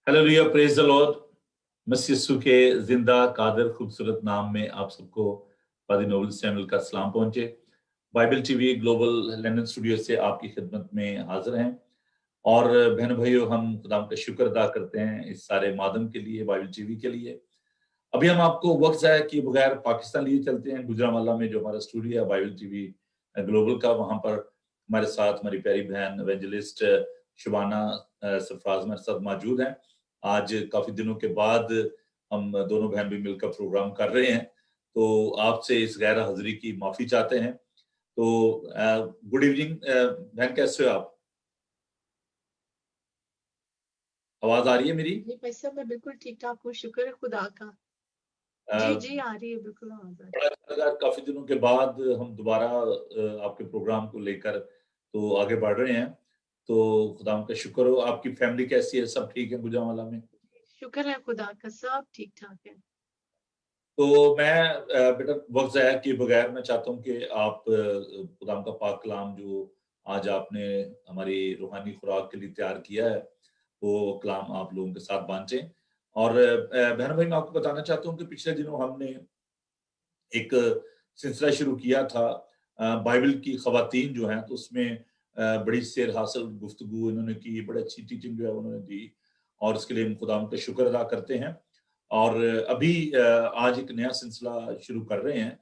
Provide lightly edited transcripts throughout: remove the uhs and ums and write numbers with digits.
Hallelujah, praise the Lord. मसीह यीशु के जिंदा कादर खूबसूरत नाम में आप सबको पादी नोबल्स चैनल का सलाम पहुंचे। Bible TV global London studio से आपकी खिदमत में हाजिर हैं और बहन भाइयों, हम खुदाम का शुक्र अदा करते हैं इस सारे माध्यम के लिए, बाइबल टीवी के लिए। अभी हम आपको वक्त जाया किए बगैर पाकिस्तान लिए चलते हैं। गुजरांवाला में जो हमारा स्टूडियो है बाइबल टीवी ग्लोबल का, वहां पर हमारे साथ हमारी प्यारी बहन एवेंजलिस्ट शुबाना सरफराज हमारे साथ मौजूद हैं। आज काफी दिनों के बाद हम दोनों बहन भी मिलकर प्रोग्राम कर रहे हैं, तो आपसे इस गैर हाजिरी की माफी चाहते हैं। तो गुड इवनिंग बहन, कैसे हो आप? आवाज आ रही है मेरी? जी भाई साहब, मैं बिल्कुल ठीक ठाक हूँ, शुक्र है खुदा का। जी आ रही है, बिल्कुल आवाज आ रही है। बड़ा अच्छा लगा, काफी दिनों के बाद हम दोबारा आपके प्रोग्राम को लेकर तो आगे बढ़ रहे हैं। तो खुदा का शुक्र हो। आपकी फैमिली कैसी है? सब ठीक है गुजरांवाला में? शुक्र है खुदा का, सब ठीक ठाक है। तो मैं बेटा वक्त ज़ाया किए बगैर मैं चाहता हूँ कि आप खुदा का पाक कलाम जो आज आपने हमारी रूहानी खुराक के लिए तैयार किया है, वो कलाम आप लोगों के साथ बांटें। और बहन भाई, मैं आपको बताना चाहता हूँ कि पिछले दिनों हमने एक सिलसिला शुरू किया था बाइबल की खवातीन जो हैं, तो उसमें बड़ी सेर हासिल गुफ्तगू इन्होंने की, बड़ी अच्छी टीचिंग जो है उन्होंने दी और उसके लिए हम खुदा का शुक्र अदा करते हैं। और अभी आज एक नया सिलसिला शुरू कर रहे हैं,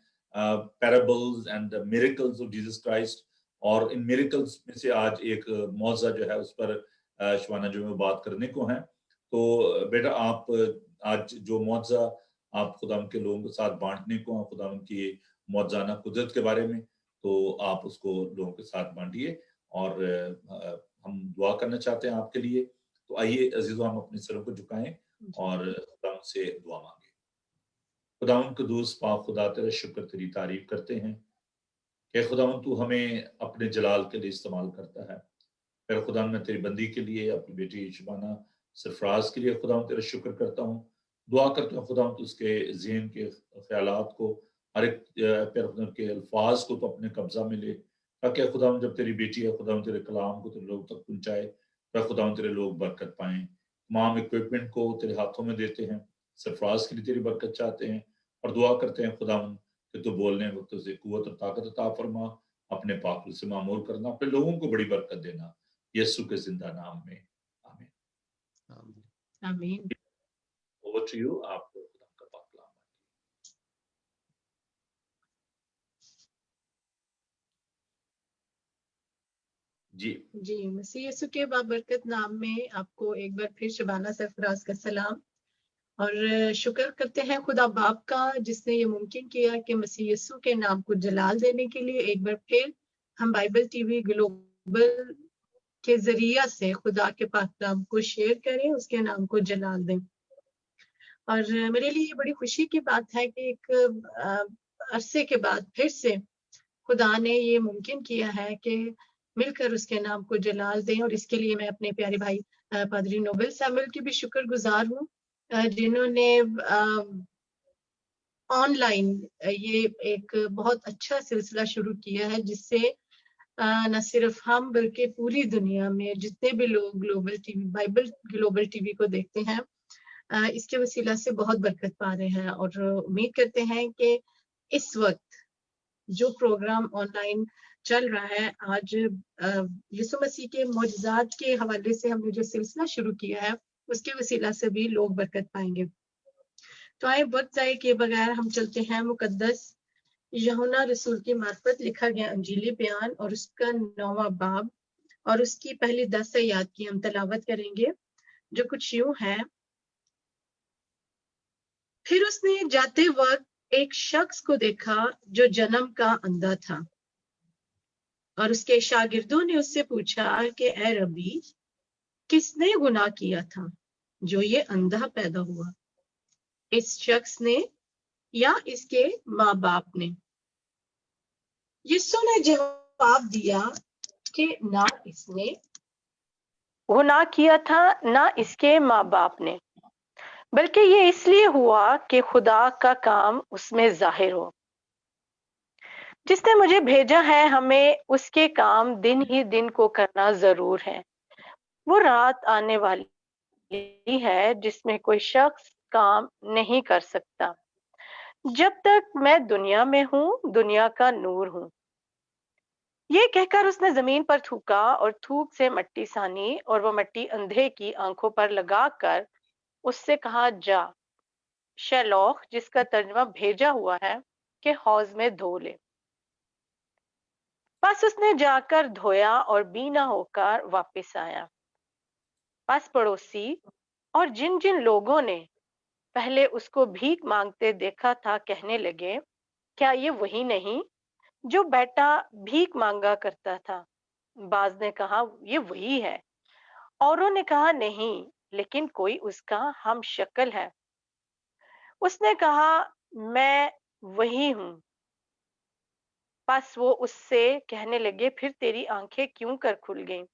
parables and miracles of Jesus Christ. और इन मिरेकल्स में से आज एक मौजा जो है उस पर शबाना जो है बात करने को है। तो बेटा, आप आज जो मौजा आप खुदा के लोगों के साथ बांटने को हैं, खुदा की मौजाना कुदरत के बारे में, तो आप उसको लोगों के साथ बांटिए और हम दुआ करना चाहते हैं आपके लिए। तो आइए अजीजों, हम अपने सरों को झुकाएं और खुदा से दुआ मांगे। खुदावंद कदूस पाक खुदा, तेरा शुक्र, तेरी तारीफ करते हैं कि खुदावंद तू हमें अपने जलाल के लिए इस्तेमाल करता है। फिर खुदा, मैं तेरी बंदी के लिए, अपनी बेटी शुबाना सरफराज के लिए खुदा तेरा शुक्र करता हूँ। दुआ करता हूँ खुदा उसके ज़हन के ख्यालात को, हर एक पैर के अल्फाज को तो अपने कब्जा में ले, ताकि खुदा जब तेरी बेटी है खुदा तेरे कलाम को तेरे लोग तक पहुंचाए, तो खुदा तेरे लोग बरकत पाएं। तमाम इक्विपमेंट को तेरे हाथों में देते हैं, सरफराज के लिए तेरी बरकत चाहते हैं और दुआ करते हैं खुदा कि तू बोलने वक्त से कुव्वत और ताकत अता फरमा, अपने पाक से मामूल करना, अपने लोगों को बड़ी बरकत देना, यीशु के जिंदा नाम में, आमीन। आमीन। ओवर टू यू, आप खुदा का पाक कलाम। जी मसीह यीशु के बाबरकत नाम में आपको एक बार फिर शबाना सरफराज का सलाम और शुक्र करते हैं खुदा बाप का, जिसने ये मुमकिन किया कि मसीह यीशु के नाम को जलाल देने के लिए एक बार फिर हम बाइबल टीवी ग्लोबल के जरिया से खुदा के पाक नाम को शेयर करें, उसके नाम को जलाल दें। और मेरे लिए ये बड़ी खुशी की बात है कि एक अरसे के बाद फिर से खुदा ने ये मुमकिन किया है कि मिलकर उसके नाम को जलाल दें। और इसके लिए मैं अपने प्यारे भाई पादरी नोबेल सैमुअल की भी शुक्रगुजार हूँ, जिन्होंने ऑनलाइन ये एक बहुत अच्छा सिलसिला शुरू किया है, जिससे न सिर्फ हम बल्कि पूरी दुनिया में जितने भी लोग global TV, Bible global TV को देखते हैं, इसके वसीला से बहुत बरकत पा रहे हैं। और उम्मीद करते हैं कि इस वक्त जो प्रोग्राम ऑनलाइन चल रहा है, आज यीशु मसीह के मौजूदात के हवाले से हमने जो सिलसिला शुरू किया है, उसके वसीला से भी लोग बरकत पाएंगे। तो आए वक्त जाए के बगैर हम चलते हैं मुकद्दस यूहन्ना रसूल की मार्फत लिखा गया अंजीली बयान और उसका 9वां बाब और उसकी पहली 10 आयत की हम तलावत करेंगे, जो कुछ यूं है। फिर उसने जाते वक्त एक शख्स को देखा जो जन्म का अंधा था, और उसके शागिर्दों ने उससे पूछा कि ए रबी, किसने गुनाह किया था जो ये अंधा पैदा हुआ, इस शख्स ने या इसके माँ बाप ने? यीशु ने जवाब दिया कि ना इसने गुनाह किया था ना इसके माँ बाप ने, बल्कि ये इसलिए हुआ कि खुदा का काम उसमें जाहिर हो। जिसने मुझे भेजा है, हमें उसके काम दिन ही दिन को करना जरूर है। वो रात आने वाली ली है जिसमें कोई शख्स काम नहीं कर सकता। जब तक मैं दुनिया में हूँ, दुनिया का नूर हूँ। ये कहकर उसने जमीन पर थूका और थूक से मट्टी सानी, और वो मट्टी अंधे की आंखों पर लगाकर उससे कहा, जा शैलौक, जिसका तर्जमा भेजा हुआ है, कि हौज में धो ले। बस उसने जाकर धोया और बीना होकर वापस आया। पास पड़ोसी और जिन जिन लोगों ने पहले उसको भीख मांगते देखा था कहने लगे, क्या ये वही नहीं जो बेटा भीख मांगा करता था? बाज ने कहा, ये वही है। औरों ने कहा, नहीं, लेकिन कोई उसका हम शक्ल है। उसने कहा, मैं वही हूँ। बस वो उससे कहने लगे, फिर तेरी आंखें क्यों कर खुल गईं?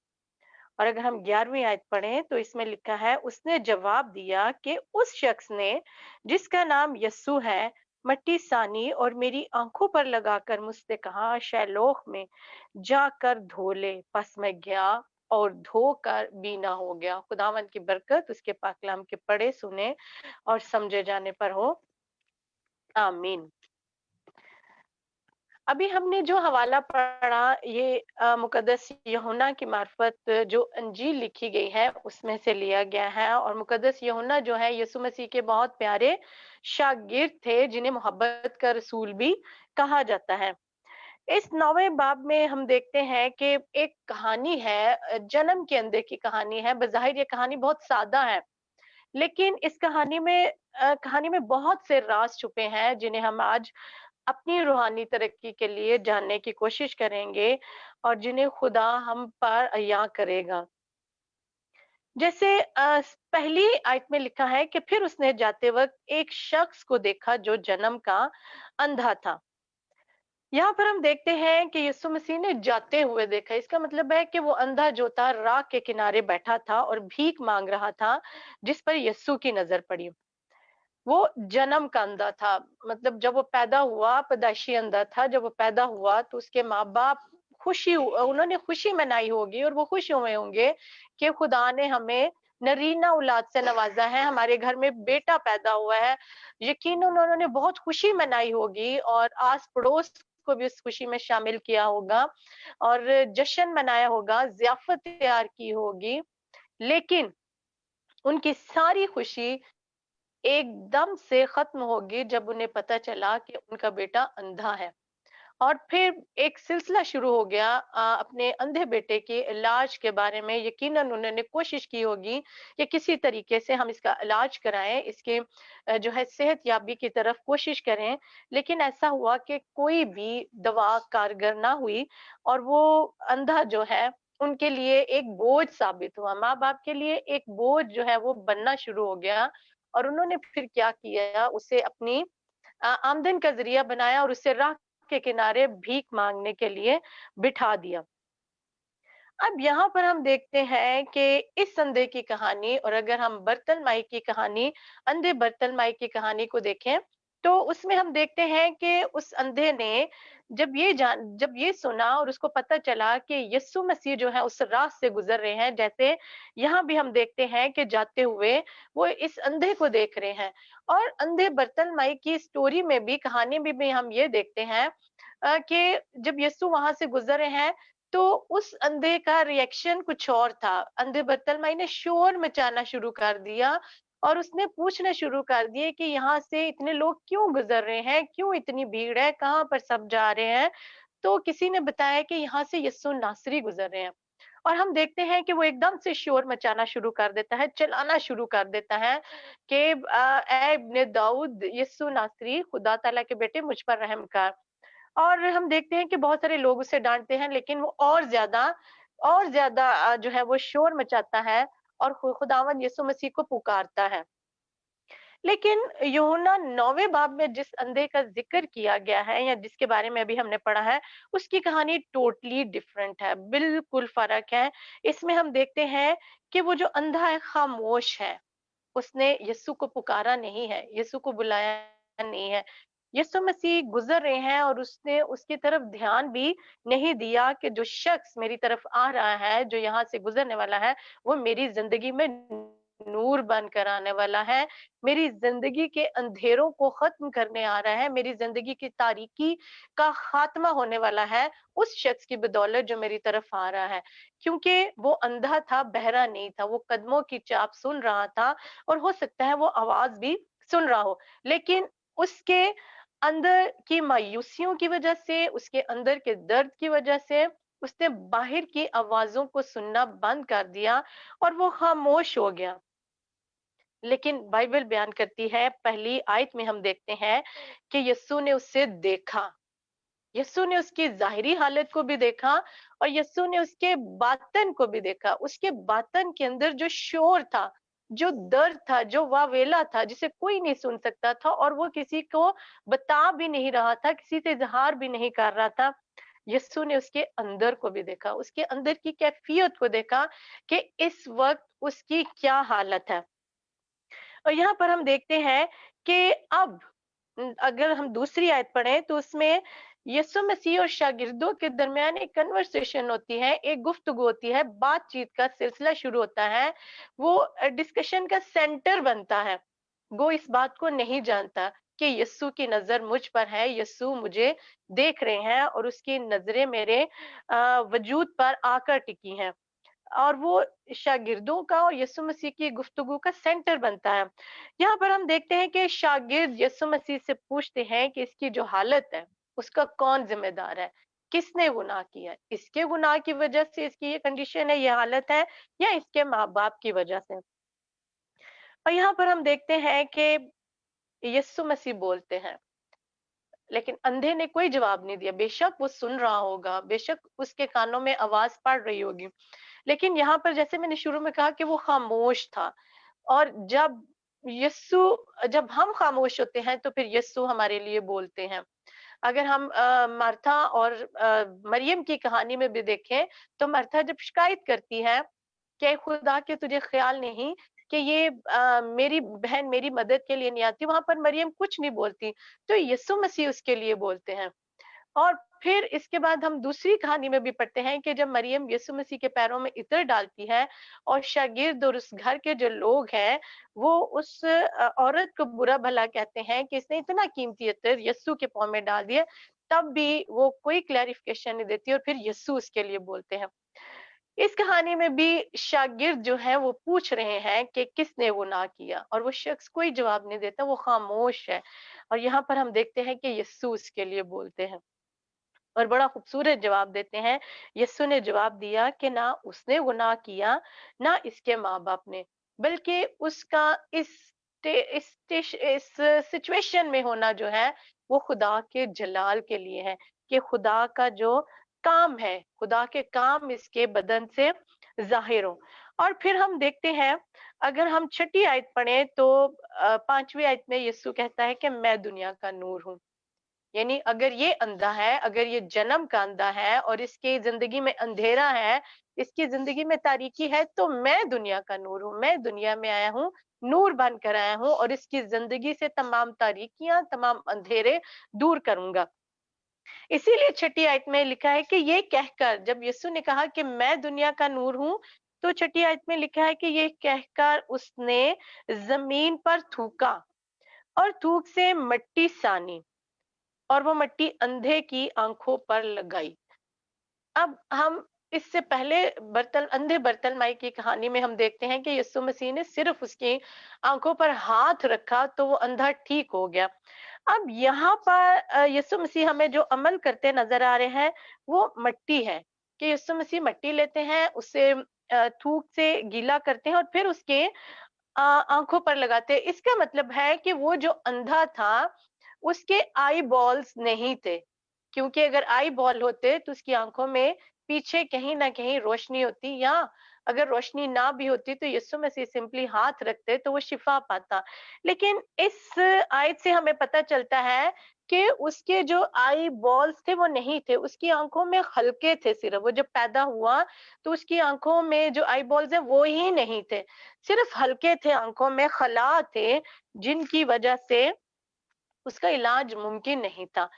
और अगर हम 11वीं आयत पढ़ें तो इसमें लिखा है, उसने जवाब दिया कि उस शख्स ने जिसका नाम यस्सु है मट्टी सानी और मेरी आंखों पर लगाकर मुझसे कहा, शैलोह में जाकर धो ले। बस मैं गया और धोकर बीना हो गया। खुदावंद की बरकत उसके पाक कलाम के पढ़े सुने और समझे जाने पर हो। आमीन। अभी हमने जो हवाला पढ़ा ये मुकद्दस यूहन्ना की मार्फत जो अंजील लिखी गई है उसमें से लिया गया है। और मुकद्दस यूहन्ना जो है यीशु मसीह के बहुत प्यारे शागिर्द थे, जिन्हें मोहब्बत का रसूल भी कहा जाता है। इस 9वें बाब में हम देखते हैं कि एक कहानी है, जन्म के अंधे की कहानी है। बज़ाहिर ये कहानी बहुत सादा है, लेकिन इस कहानी में बहुत से राज छुपे हैं जिन्हें हम आज अपनी रूहानी तरक्की के लिए जानने की कोशिश करेंगे और जिन्हें खुदा हम पर अया करेगा। जैसे पहली आयत में लिखा है कि फिर उसने जाते वक्त एक शख्स को देखा जो जन्म का अंधा था। यहाँ पर हम देखते हैं कि यीशु मसीह ने जाते हुए देखा। इसका मतलब है कि वो अंधा जो था राह के किनारे बैठा था और भीख मांग रहा था, जिस पर यीशु की नजर पड़ी। वो जन्म का अंधा था, मतलब जब वो पैदा हुआ पैदाइशी अंधा था। जब वो पैदा हुआ तो उसके माँ बाप उन्होंने खुशी मनाई होगी और वो खुश हुए होंगे कि खुदा ने हमें नरीना औलाद से नवाजा है, हमारे घर में बेटा पैदा हुआ है। यकीनन उन्होंने बहुत खुशी मनाई होगी और आस पड़ोस को भी उस खुशी में शामिल किया होगा और जश्न मनाया होगा, जियाफत तैयार की होगी। लेकिन उनकी सारी खुशी एकदम से खत्म होगी जब उन्हें पता चला कि उनका बेटा अंधा है। और फिर एक सिलसिला शुरू हो गया अपने अंधे बेटे के इलाज के बारे में। यकीनन उन्होंने कोशिश की होगी कि किसी तरीके से हम इसका इलाज कराएं, इसके जो है सेहत याबी की तरफ कोशिश करें। लेकिन ऐसा हुआ कि कोई भी दवा कारगर ना हुई और वो अंधा जो है उनके लिए एक बोझ साबित हुआ। माँ बाप के लिए एक बोझ जो है वो बनना शुरू हो गया। और उन्होंने फिर क्या किया, उसे अपनी आमदन का जरिया बनाया और उसे राह के किनारे भीख मांगने के लिए बिठा दिया। अब यहाँ पर हम देखते हैं कि इस अंधे की कहानी, और अगर हम बर्तन माई की कहानी, अंधे बर्तन माई की कहानी को देखें तो उसमें हम देखते हैं कि उस अंधे ने जब ये सुना और उसको पता चला कि यीशु मसीह जो है उस राह से गुजर रहे हैं, जैसे यहाँ भी हम देखते हैं कि जाते हुए वो इस अंधे को देख रहे हैं। और अंधे बर्तन माई की स्टोरी में भी, कहानी में भी हम ये देखते हैं कि जब यीशु वहां से गुजर रहे हैं तो उस अंधे का रिएक्शन कुछ और था। अंधे बदतलमाई ने शोर मचाना शुरू कर दिया और उसने पूछना शुरू कर दिए कि यहाँ से इतने लोग क्यों गुजर रहे हैं, क्यों इतनी भीड़ है, कहाँ पर सब जा रहे हैं। तो किसी ने बताया कि यहाँ से यीशु नासरी गुजर रहे हैं। और हम देखते हैं कि वो एकदम से शोर मचाना शुरू कर देता है, चिल्लाना शुरू कर देता है कि ए इब्ने दाऊद, यीशु नासरी, खुदा ताला के बेटे, मुझ पर रहम कर। और हम देखते हैं कि बहुत सारे लोग उसे डांटते हैं, लेकिन वो और ज्यादा जो है वो शोर मचाता है और खुदावंद यीशु मसीह को पुकारता है। लेकिन यूहन्ना 9वें बाब में जिस अंधे का जिक्र किया गया है या जिसके बारे में अभी हमने पढ़ा है, उसकी कहानी टोटली डिफरेंट है, बिल्कुल फर्क है। इसमें हम देखते हैं कि वो जो अंधा है खामोश है, उसने यीशु को पुकारा नहीं है, यीशु को बुलाया नहीं है। यीशु मसीह गुजर रहे हैं और उसने उसकी तरफ ध्यान भी नहीं दिया कि जो शख्स मेरी तरफ आ रहा है, जो यहाँ से गुजरने वाला है, वो मेरी जिंदगी में नूर बनकर आने वाला है, मेरी जिंदगी के अंधेरों को खत्म करने आ रहा है, मेरी जिंदगी की तारीकी का खात्मा होने वाला है उस शख्स की बदौलत जो मेरी तरफ आ रहा है। क्योंकि वो अंधा था, बहरा नहीं था, वो कदमों की चाप सुन रहा था और हो सकता है वो आवाज भी सुन रहा हो, लेकिन उसके अंदर की मायूसियों की वजह से, उसके अंदर के दर्द की वजह से उसने बाहर की आवाजों को सुनना बंद कर दिया और वो खामोश हो गया। लेकिन बाइबल बयान करती है, पहली आयत में हम देखते हैं कि यीशु ने उससे देखा, यीशु ने उसकी ज़ाहिरी हालत को भी देखा और यीशु ने उसके बातन को भी देखा। उसके बातन के अंदर जो शोर था, जो दर्द था, जो वावेला था, जिसे कोई नहीं सुन सकता था और वो किसी को बता भी नहीं रहा था, किसी से इज़हार भी नहीं कर रहा था। यीशु ने उसके अंदर को भी देखा, उसके अंदर की कैफियत को देखा कि इस वक़्त उसकी क्या हालत है। और यहाँ पर हम देखते हैं कि अब अगर हम दूसरी आयत पढ़ें तो उसमें यीशु मसीह और शागिर्दों के दरमियान एक कन्वर्सेशन होती है, एक गुफ्तगू होती है, बातचीत का सिलसिला शुरू होता है। वो डिस्कशन का सेंटर बनता है। वो इस बात को नहीं जानता कि यीशु की नजर मुझ पर है, यीशु मुझे देख रहे हैं और उसकी नजरें मेरे वजूद पर आकर टिकी हैं। और वो शागिर्दों का और यीशु मसीह की गुफ्तगू का सेंटर बनता है। यहाँ पर हम देखते हैं कि शागिर्द यीशु मसीह से पूछते हैं कि इसकी जो हालत है, उसका कौन जिम्मेदार है, किसने गुनाह किया है, इसके गुनाह की वजह से इसकी ये कंडीशन है, ये हालत है, या इसके माँ बाप की वजह से। और यहाँ पर हम देखते हैं कि यीशु मसीह बोलते हैं, लेकिन अंधे ने कोई जवाब नहीं दिया। बेशक वो सुन रहा होगा, बेशक उसके कानों में आवाज पड़ रही होगी, लेकिन यहाँ पर जैसे मैंने शुरू में कहा कि वो खामोश था। और जब हम खामोश होते हैं तो फिर यीशु हमारे लिए बोलते हैं। अगर हम मार्था और मरियम की कहानी में भी देखें तो मार्था जब शिकायत करती है कि खुदा के तुझे ख्याल नहीं कि ये मेरी बहन मेरी मदद के लिए नहीं आती, वहां पर मरियम कुछ नहीं बोलती, तो यीशु मसीह उसके लिए बोलते हैं। और फिर इसके बाद हम दूसरी कहानी में भी पढ़ते हैं कि जब मरियम यीशु मसीह के पैरों में इत्र डालती है और शागिर्द और उस घर के जो लोग हैं वो उस औरत को बुरा भला कहते हैं कि इसने इतना कीमती इत्र यीशु के पांव में डाल दिया, तब भी वो कोई क्लैरिफिकेशन नहीं देती और फिर यीशु उसके लिए बोलते हैं। इस कहानी में भी शागिर्द जो है वो पूछ रहे हैं कि किसने गुनाह किया, और वो शख्स कोई जवाब नहीं देता, वो खामोश है। और यहाँ पर हम देखते हैं कि यीशु उसके लिए बोलते हैं और बड़ा खूबसूरत जवाब देते हैं। यीशु ने जवाब दिया कि ना उसने गुनाह किया, ना इसके माँ बाप ने, बल्कि उसका इस सिचुएशन में होना जो है वो खुदा के जलाल के लिए है, कि खुदा का जो काम है, खुदा के काम इसके बदन से जाहिर हो। और फिर हम देखते हैं, अगर हम छठी आयत पढ़ें तो पांचवी आयत में यीशु कहता है कि मैं दुनिया का नूर हूँ। यानी अगर ये अंधा है, अगर ये जन्म का अंधा है और इसकी जिंदगी में अंधेरा है, इसकी जिंदगी में तारीकी है, तो मैं दुनिया का नूर हूँ, मैं दुनिया में आया हूँ, नूर बनकर आया हूँ और इसकी जिंदगी से तमाम तारीकियां, तमाम अंधेरे दूर करूंगा। इसीलिए छठी आयत में लिखा है कि ये कहकर, जब यीशु ने कहा कि मैं दुनिया का नूर हूँ, तो छठी आयत में लिखा है कि ये कहकर उसने जमीन पर थूका और थूक से मट्टी सानी और वो मट्टी अंधे की आंखों पर लगाई। अब हम इससे पहले अंधे बर्तलमाई की कहानी में हम देखते हैं कि यीशु मसीह ने सिर्फ उसकी आंखों पर हाथ रखा तो वो अंधा ठीक हो गया। अब यहाँ पर यीशु मसीह हमें जो अमल करते नजर आ रहे हैं वो मट्टी है, कि यीशु मसीह मट्टी लेते हैं, उसे थूक से गीला करते हैं और फिर उसके आंखों पर लगाते हैं। इसका मतलब है कि वो जो अंधा था उसके आई बॉल्स नहीं थे, क्योंकि अगर आई बॉल होते तो उसकी आंखों में पीछे कहीं ना कहीं रोशनी होती, या अगर रोशनी ना भी होती तो यीशु मसीह सिंपली हाथ रखते तो वो शिफा पाता। लेकिन इस आयत से हमें पता चलता है कि उसके जो आई बॉल्स थे वो नहीं थे, उसकी आंखों में हल्के थे। सिर्फ वो जब पैदा हुआ तो उसकी आंखों में जो आई बॉल्स है वो ही नहीं थे, सिर्फ हल्के थे, आंखों में खला थे, जिनकी वजह से उसका इलाज मुमकिन नहीं था।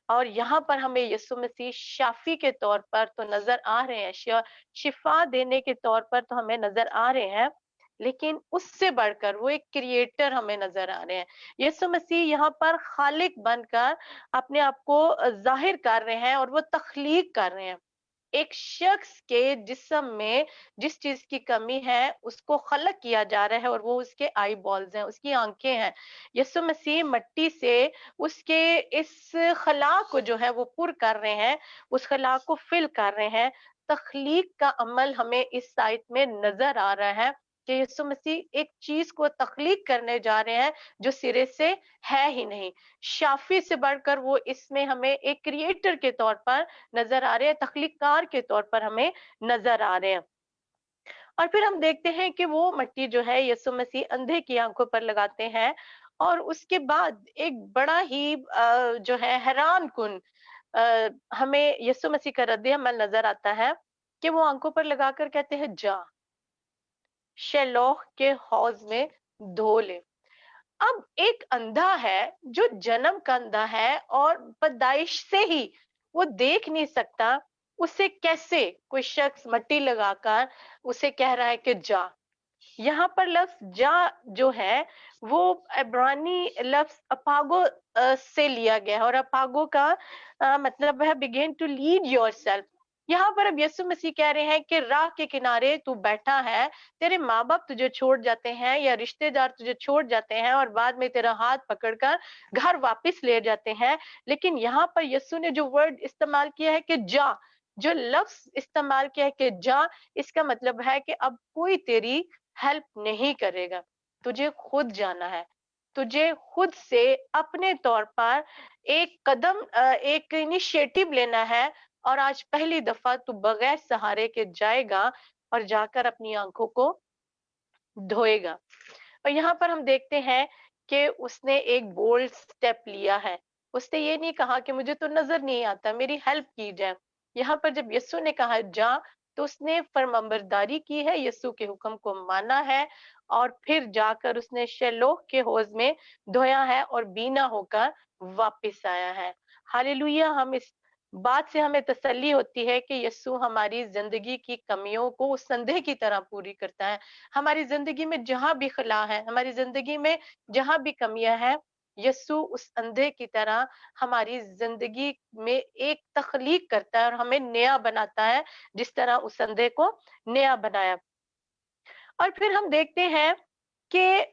और यहाँ पर हमें यीशु मसीह शाफी के तौर पर तो नजर आ रहे हैं, शिफा देने के तौर पर तो हमें नजर आ रहे हैं, لیکن اس سے بڑھ کر وہ ایک کریٹر ہمیں نظر آ رہے ہیں. یسوع مسیح یہاں پر خالق بن کر اپنے آپ کو ظاہر کر رہے ہیں اور وہ تخلیق کر رہے ہیں. ایک شخص کے جسم میں جس چیز کی کمی ہے اس کو خلق کیا جا رہا ہے اور وہ اس کے آئی بالز ہیں، اس کی آنکھیں ہیں. یسوع مسیح مٹی سے اس کے اس خلا کو جو ہے وہ پر کر رہے ہیں، اس خلا کو فل کر رہے ہیں. تخلیق کا عمل ہمیں اس آیت میں نظر آ رہا ہے کہ یسوع مسیح ایک چیز کو تخلیق کرنے جا رہے ہیں جو سرے سے ہے ہی نہیں. شافی سے بڑھ کر وہ اس میں ہمیں ایک کریٹر کے طور پر نظر آ رہے ہیں، تخلیق کار کے طور پر ہمیں نظر آ رہے ہیں. اور پھر ہم دیکھتے ہیں کہ وہ مٹی جو ہے یسوع مسیح اندھے کی آنکھوں پر لگاتے ہیں، اور اس کے بعد ایک بڑا ہی جو ہے حیران کن ہمیں یسوع مسیح کا رد عمل نظر آتا ہے کہ وہ آنکھوں پر لگا کر کہتے ہیں جا شیلوہ کے حوض میں دھو لے. اب ایک اندھا ہے جو جنم کا اندھا ہے اور پیدائش سے ہی وہ دیکھ نہیں سکتا، اسے کیسے کوئی شخص مٹی لگا کر اسے کہہ رہا ہے کہ جا. یہاں پر لفظ جا جو ہے وہ عبرانی لفظ اپاگو سے لیا گیا ہے، اور اپاگو کا مطلب ہے begin to lead yourself. یہاں پر اب یسوع مسیح کہہ رہے ہیں کہ راہ کے کنارے تو بیٹھا ہے، تیرے ماں باپ تجھے چھوڑ جاتے ہیں یا رشتے دار تجھے چھوڑ جاتے ہیں اور بعد میں تیرا ہاتھ پکڑ کر گھر واپس لے جاتے ہیں، لیکن یہاں پر یسوع نے جو ورڈ استعمال کیا ہے کہ جا، جو لفظ استعمال کیا ہے کہ جا، اس کا مطلب ہے کہ اب کوئی تیری ہیلپ نہیں کرے گا، تجھے خود جانا ہے، تجھے خود سے اپنے طور پر ایک قدم ایک انیشیٹو لینا ہے. اور آج پہلی دفعہ تو بغیر سہارے کے جائے گا اور جا کر اپنی آنکھوں کو دھوئے گا. اور یہاں پر ہم دیکھتے ہیں کہ اس نے ایک بولڈ سٹیپ لیا ہے. اس نے یہ نہیں کہا کہ مجھے تو نظر نہیں آتا، میری ہیلپ کی جائے. یہاں پر جب یسوع نے کہا جا تو اس نے فرمانبرداری کی ہے، یسوع کے حکم کو مانا ہے، اور پھر جا کر اس نے شیلوہ کے حوض میں دھویا ہے اور بینا ہو کر واپس آیا ہے. ہاللویا. ہم اس بات سے ہمیں تسلی ہوتی ہے کہ یسوع ہماری زندگی کی کمیوں کو اس اندھے کی طرح پوری کرتا ہے. ہماری زندگی میں جہاں بھی خلا ہے، ہماری زندگی میں جہاں بھی کمیاں ہیں، یسوع اس اندھے کی طرح ہماری زندگی میں ایک تخلیق کرتا ہے اور ہمیں نیا بناتا ہے جس طرح اس اندھے کو نیا بنایا. اور پھر ہم دیکھتے ہیں کہ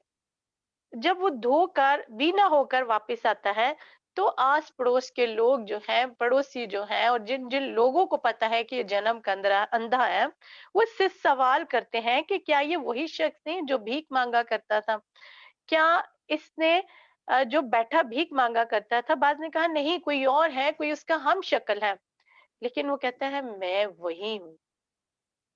جب وہ دھو کر بینا ہو کر واپس آتا ہے تو آس پڑوس کے لوگ جو ہیں، پڑوسی جو ہیں، اور جن جن لوگوں کو پتا ہے کہ یہ جنم کا اندھا ہے، وہ اس سے سوال کرتے ہیں کہ کیا یہ وہی شخص نہیں جو بھیک مانگا کرتا تھا؟ کیا اس نے جو بیٹھا بھیک مانگا کرتا تھا؟ بعض نے کہا نہیں، کوئی اور ہے، کوئی اس کا ہم شکل ہے. لیکن وہ کہتا ہے میں وہی ہوں،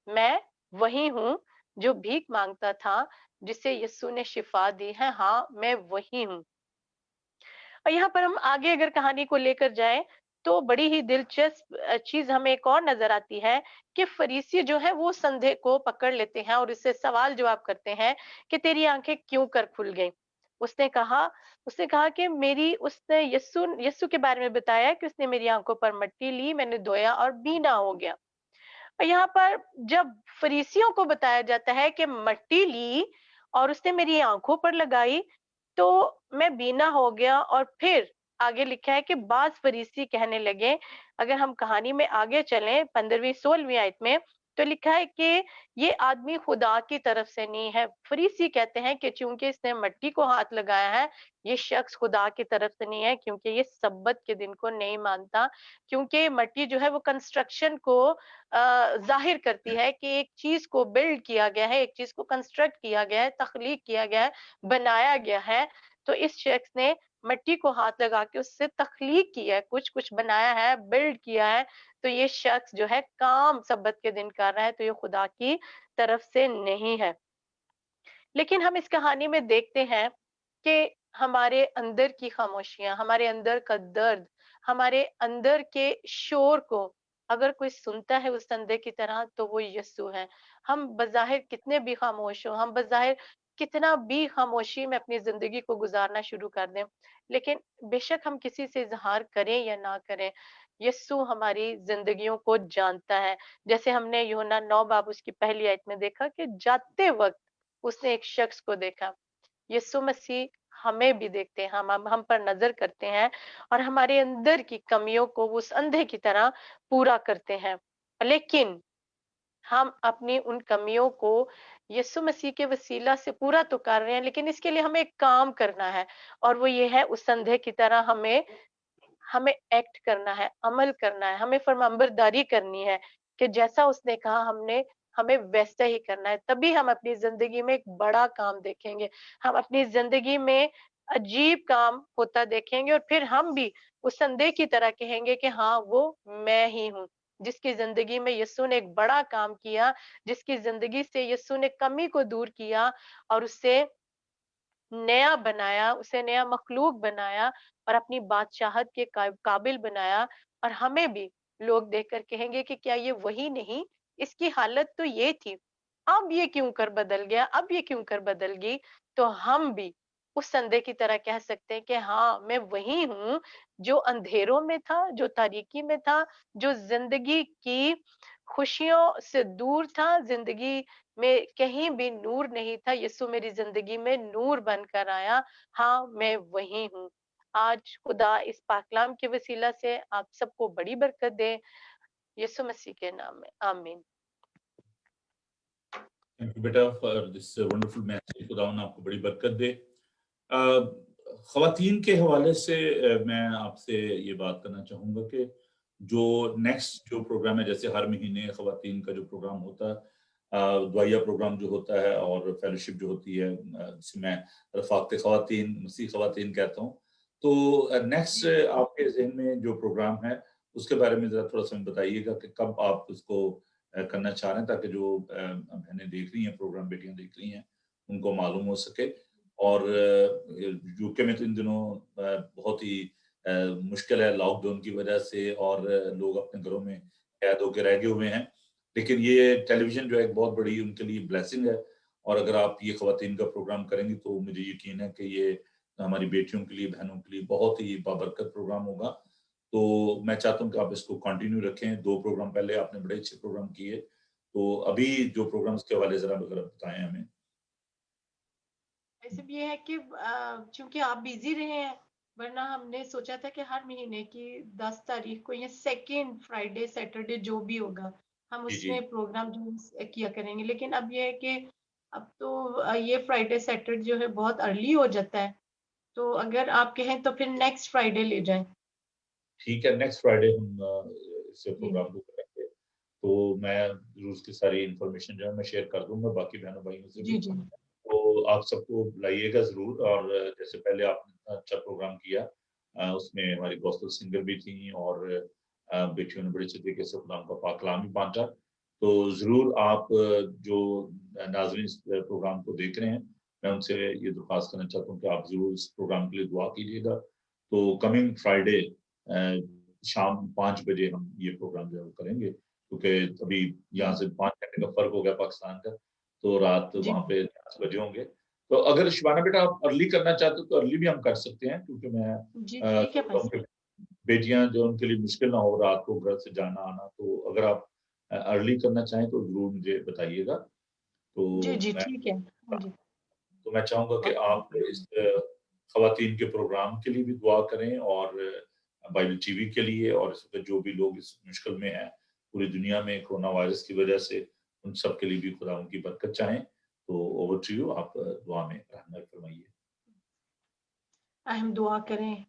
میں وہی ہوں جو بھیک مانگتا تھا، جسے یسوع نے شفا دی ہے. ہاں میں وہی ہوں. اور یہاں پر ہم آگے اگر کہانی کو لے کر جائیں تو بڑی ہی دلچسپ چیز ہمیں ایک اور نظر آتی ہے کہ فریسی جو ہے وہ سندھے کو پکڑ لیتے ہیں اور اس سے سوال جواب کرتے ہیں کہ تیری آنکھیں کیوں کر کھل گئیں؟ اس نے کہا کہ اس نے یسوع کے بارے میں بتایا کہ اس نے میری آنکھوں پر مٹی لی، میں نے دھویا اور بینا ہو گیا. اور یہاں پر جب فریسیوں کو بتایا جاتا ہے کہ مٹی لی اور اس نے میری آنکھوں پر لگائی تو میں بینا ہو گیا، اور پھر آگے لکھا ہے کہ بعض فریسی کہنے لگے، اگر ہم کہانی میں آگے چلیں 15ویں 16ویں آیت میں تو لکھا ہے کہ یہ آدمی خدا کی طرف سے نہیں ہے. فریسی کہتے ہیں کہ چونکہ اس نے مٹی کو ہاتھ لگایا ہے یہ شخص خدا کی طرف سے نہیں ہے، کیونکہ یہ سبت کے دن کو نہیں مانتا. کیونکہ مٹی جو ہے وہ کنسٹرکشن کو ظاہر کرتی ہے کہ ایک چیز کو بلڈ کیا گیا ہے، ایک چیز کو کنسٹرکٹ کیا گیا ہے، تخلیق کیا گیا ہے، بنایا گیا ہے. تو اس شخص نے مٹی کو ہاتھ لگا کے اس سے تخلیق کی ہے، کچھ بنایا ہے، بلڈ کیا ہے. تو یہ شخص جو ہے کام سبت کے دن کر رہا ہے، تو یہ خدا کی طرف سے نہیں ہے. لیکن ہم اس کہانی میں دیکھتے ہیں کہ ہمارے اندر کی خاموشیاں، ہمارے اندر کا درد، ہمارے اندر کے شور کو اگر کوئی سنتا ہے اس اندھے کی طرح تو وہ یسوع ہے. ہم بظاہر کتنے بھی خاموش ہوں، ہم بظاہر کتنا بھی خاموشی میں اپنی زندگی کو گزارنا شروع کر دیں، لیکن بے شک ہم کسی سے اظہار کریں یا نہ کریں، یسوع ہماری زندگیوں کو جانتا ہے. جیسے ہم نے یوحنا 9 باب اس کی پہلی آیت میں دیکھا کہ جاتے وقت उसने एक शख्स को देखा। यीशु मसीह हमें भी देखते हैं, हम पर नजर करते हैं और हमारे अंदर की कमियों को वो उस अंधे की तरह पूरा करते हैं। लेकिन हम अपनी उन कमियों को यीशु मसीह के वसीला से पूरा तो कर रहे हैं, लेकिन इसके लिए हमें एक काम करना है, और वो ये है उस अंधे की तरह हमें हमें एक्ट करना है, अमल करना है, हमें फरमाबरदारी करनी है कि जैसा उसने कहा हमें वैसा ही करना है। तभी हम अपनी जिंदगी में एक बड़ा काम देखेंगे, हम अपनी जिंदगी में अजीब काम होता देखेंगे, और फिर हम भी उस अंधे की तरह कहेंगे कि हाँ, वो मैं ही हूँ, जिसकी जिंदगी में यीशु ने एक बड़ा काम किया, जिसकी जिंदगी से यीशु ने कमी को दूर किया और उससे नया बनाया, उसे नया मखलूक बनाया और अपनी बादशाहत के काबिल बनाया। और हमें भी लोग देखकर कहेंगे कि क्या ये वही नहीं, इसकी हालत तो ये थी, अब ये क्यों कर बदल गया, अब ये क्यों कर बदल गई। तो हम भी उस संदे की तरह कह सकते हैं कि हाँ, मैं वही हूँ जो अंधेरों में था, जो तारीकी में था, जो जिंदगी की खुशियों से दूर था, जिंदगी में कहीं भी नूर नहीं था। यीशु मेरी जिंदगी में नूर बनकर आया। हाँ, मैं वही हूँ। आज खुदा इस पाकलाम के वसीला से आप सबको बड़ी बरकत दे, यीशु मसीह के नाम में, आमीन। थैंक यू बेटा फॉर दिस वंडरफुल मैसेज। खुदावन आपको बड़ी बरकत दे। ख़वातीन के हवाले से मैं आपसे ये बात करना चाहूँगा कि जो नेक्स्ट जो प्रोग्राम है, जैसे हर महीने ख़वातीन का जो प्रोग्राम होता है, दुआया प्रोग्राम जो होता है और फेलोशिप जो होती है, जिसे मैं रफ़ाक़त ख़वातीन, मसीह ख़वातीन कहता हूँ। तो नेक्स्ट आपके ज़हन में जो प्रोग्राम है, उसके बारे में ज़रा थोड़ा-सा बताइएगा कि कब आप उसको करना चाह रहे हैं, ताकि जो बहनें देख रही हैं प्रोग्राम, बेटियाँ देख रही हैं, उनको मालूम हो सके। और यूके में तो इन दिनों बहुत ही मुश्किल है लॉकडाउन की वजह से, और लोग अपने घरों में कैद होके रह गए हुए हैं। लेकिन ये टेलीविज़न जो है एक बहुत बड़ी उनके लिए ब्लेसिंग है, और अगर आप ये ख़वातीन का प्रोग्राम करेंगी तो मुझे यकीन है कि ये हमारी बेटियों के लिए, बहनों के लिए बहुत ही बाबरकत प्रोग्राम होगा। तो मैं चाहता हूँ कि आप इसको कंटिन्यू रखें। 2 प्रोग्राम पहले आपने बड़े अच्छे प्रोग्राम किए, तो अभी जो प्रोग्राम्स के हवाले ज़रा अगर आप बताएँ हमें। ऐसे भी ये है कि चूंकि आप बिजी रहे हैं, वरना हमने सोचा था कि हर महीने की 10 तारीख को या सेकेंड फ्राइडे सैटरडे जो भी होगा, हम जी, जी। उसमें प्रोग्राम जो किया करेंगे। लेकिन अब ये है कि अब तो ये फ्राइडे सैटरडे जो है बहुत अर्ली हो जाता है, तो अगर आप कहें तो फिर नेक्स्ट फ्राइडे ले जाएं। ठीक है, नेक्स्ट फ्राइडे हम इस जी प्रोग्राम को करेंगे। तो मैं ज़रूर उसकी सारी इन्फॉर्मेशन जो है मैं शेयर कर दूँगा बाकी बहनों-भाइयों से भी। जी जी तो आप सबको बुलाइएगा ज़रूर। और जैसे पहले आपने इतना अच्छा प्रोग्राम किया, उसमें हमारी गॉस्पेल सिंगर भी थीं, और बेटियों ने बड़े अच्छे तरीके से खुदा का पाक कलाम भी बाँटा। तो ज़रूर आप जो नाज़रीन इस प्रोग्राम को देख रहे हैं, मैं उनसे ये दरख्वास्त करना चाहता हूँ कि आप ज़रूर इस प्रोग्राम के लिए दुआ कीजिएगा। तो कमिंग फ्राइडे शाम 5 बजे हम ये प्रोग्राम जो है वो करेंगे, क्योंकि अभी यहाँ से 5 घंटे का फ़र्क हो गया पाकिस्तान का, तो रात जी वहाँ पे 10 बजे होंगे। तो अगर शिबाना बेटा आप अर्ली करना चाहते हो तो अर्ली भी हम कर सकते हैं, क्योंकि मैं जी ठीक है सोचता हूँ बस। कि बेटियाँ जो उनके लिए मुश्किल ना हो रात को घर से जाना-आना, तो अगर आप अर्ली करना चाहें तो ज़रूर मुझे बताइएगा। जी तो जी मैं ठीक है। हाँ जी। तो मैं चाहूँगा कि ओके। आप इस ख़वातीन के प्रोग्राम के लिए भी दुआ करें, और बाइबल टीवी के लिए, और इस वक़्त जो भी लोग इस मुश्किल में हैं, पूरी दुनिया में कोरोना वायरस की वजह से, उन सब के लिए भी खुदा उनकी बरकत चाहें। तो ओवर टू यू, आप दुआ में रहनुमाई फरमाइए। हम दुआ करें।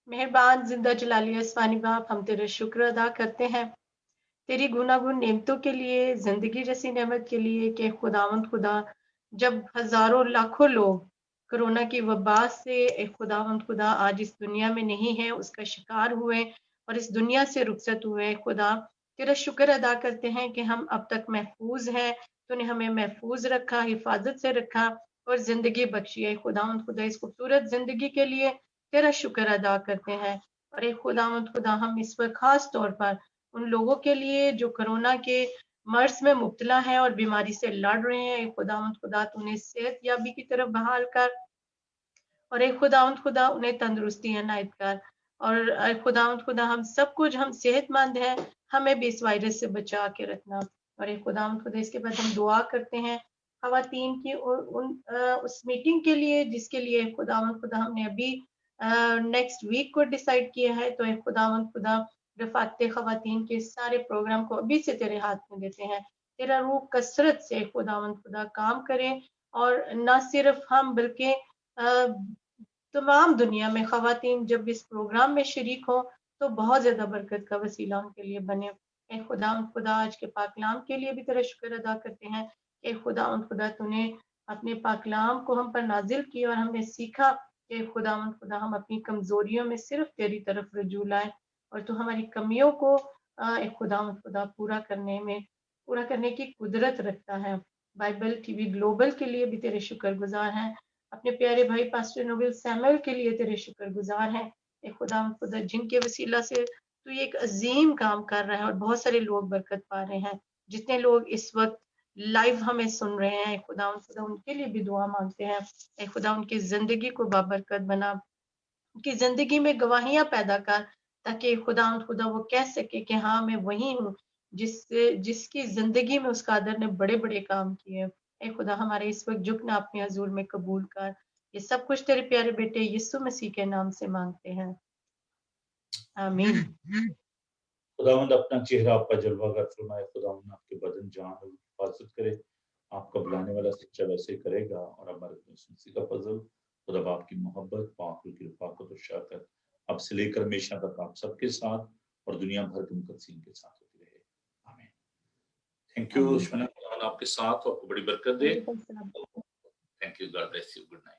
मेहरबान जिंदा जलाली आसमानी बाप, हम तेरा शुक्र अदा करते हैं तेरी गुनागुन नेमतों के लिए, जिंदगी जैसी नेमत के लिए कि खुदावंद खुदा, जब हजारों लाखों लोग कोरोना की वबा से खुदावंद खुदा आज इस दुनिया में नहीं है, उसका शिकार हुए और इस दुनिया से रुखसत हुए, खुदा तेरा शुक्र अदा करते हैं कि हम अब तक महफूज हैं। तूने हमें महफूज रखा, हिफाजत से रखा और जिंदगी बख्शी है। खुदावंद खुदा, इस खूबसूरत जिंदगी के लिए तेरा शुक्र अदा करते हैं। और एक खुदावंद खुदा, हम इस पर खास तौर पर उन लोगों के लिए जो कोरोना के मर्ज में मुब्तला है और बीमारी से लड़ रहे हैं, खुदावंद खुदा तूने सेहत याबी की तरफ बहाल कर, और एक खुदावंद खुदा उन्हें तंदुरुस्ती अनायत कर। और खुदावंद खुदा, हम सब कुछ हम सेहतमंद हैं, हमें भी इस वायरस से बचा के रखना। और एक खुदावंद खुदा, इसके बाद हम दुआ करते हैं خواتین کی اس میٹنگ کے لیے جس کے لیے خداوند خدا ہم نے ابھی نیکسٹ ویک کو ڈیسائیڈ کیا ہے. تو اے خداوند خدا رفاقت خواتین کے سارے پروگرام کو ابھی سے تیرے ہاتھ میں دیتے ہیں. تیرا روح کثرت سے خداوند خدا کام کرے اور نہ صرف ہم بلکہ تمام دنیا میں خواتین جب اس پروگرام میں شریک ہوں تو بہت زیادہ برکت کا وسیلہ ان کے لیے بنے. اے خداوند خدا آج کے پاک کلام کے لیے بھی تیرا شکر ادا کرتے ہیں. اے خداوند خدا تو نے اپنے پاک کلام کو ہم پر نازل کیا اور ہم نے سیکھا کہ خداوند خدا ہم اپنی کمزوریوں میں صرف تیری طرف رجوع لائیں اور تو ہماری کمیوں کو اے خداوند خدا پورا کرنے کی قدرت رکھتا ہے. بائبل ٹی وی گلوبل کے لیے بھی تیرے شکر گزار ہیں. اپنے پیارے بھائی پاسٹر نوبل سیموئل کے لیے تیرے شکر گزار ہیں. اے خداوند خدا جن کے وسیلہ سے تو یہ ایک عظیم کام کر رہا ہے اور بہت سارے لوگ برکت پا رہے ہیں. جتنے لوگ اس وقت لائیو ہمیں سن رہے ہیں اے خداوند خدا ان کے لیے بھی دعا مانگتے ہیں. اے خدا ان کی زندگی کو بابرکت بنا, ان کی زندگی میں گواہیاں پیدا کر تاکہ خداوند خدا وہ کہہ سکے کہ ہاں میں وہی ہوں جس کی زندگی میں اس قادر نے بڑے بڑے کام کیے. اے خدا ہمارے اس وقت جھکنا اپنے حضور میں قبول کر. یہ سب کچھ تیرے پیارے بیٹے یسوع مسیح کے نام سے مانگتے ہیں, آمین. خداوند اپنا چہرہ آپ کا جلوہ گر فرمائے. خداوند آپ کے بدن جان اور حفاظت کرے. آپ کا بلانے والا سچا ویسے کرے گا. اور ہمارے مسیح کا فضل, خدا باپ کی محبت, پاک روح کی رفاقت اور شفقت اب سے لے کر ہمیشہ تک آپ سب کے ساتھ اور دنیا بھر کے مقدسین کے ساتھ ہوتی رہے. آمین. Thank you. خداوند آپ کے ساتھ اور آپ کو بڑی برکت دے. Thank you. God bless you. Good night.